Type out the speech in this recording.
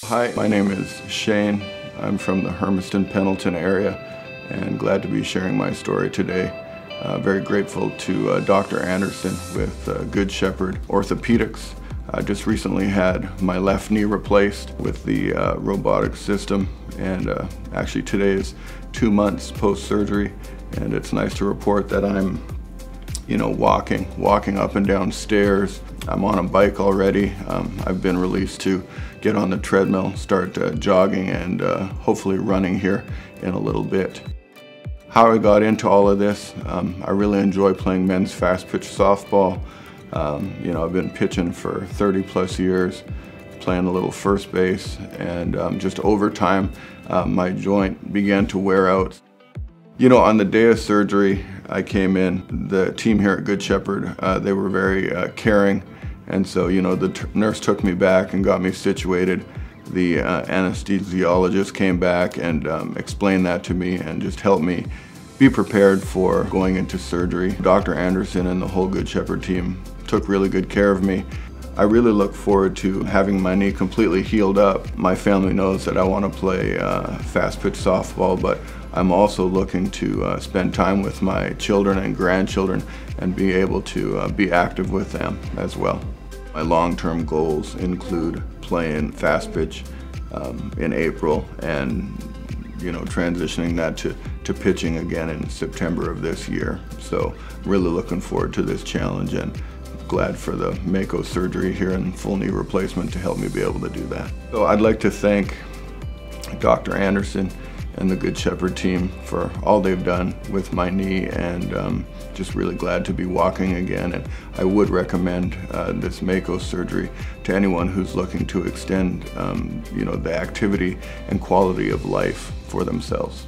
Hi, my name is Shayne. I'm from the Hermiston-Pendleton area and glad to be sharing my story today. Very grateful to Dr. Anderson with Good Shepherd Orthopedics. I just recently had my left knee replaced with the robotic system, and actually today is 2 months post-surgery, and it's nice to report that I'm walking up and down stairs. I'm on a bike already. I've been released to get on the treadmill, start jogging and hopefully running here in a little bit. How I got into all of this, I really enjoy playing men's fast pitch softball. I've been pitching for 30 plus years, playing a little first base, and just over time, my joint began to wear out. On the day of surgery, I came in, the team here at Good Shepherd, they were very caring, and so, the nurse took me back and got me situated. The anesthesiologist came back and explained that to me and just helped me be prepared for going into surgery. Dr. Anderson and the whole Good Shepherd team took really good care of me. I really look forward to having my knee completely healed up. My family knows that I want to play fast pitch softball, but I'm also looking to spend time with my children and grandchildren and be able to be active with them as well. My long-term goals include playing fast pitch in April and transitioning that to pitching again in September of this year. So really looking forward to this challenge and glad for the Mako surgery here and full knee replacement to help me be able to do that. So I'd like to thank Dr. Anderson and the Good Shepherd team for all they've done with my knee, and just really glad to be walking again. And I would recommend this Mako surgery to anyone who's looking to extend the activity and quality of life for themselves.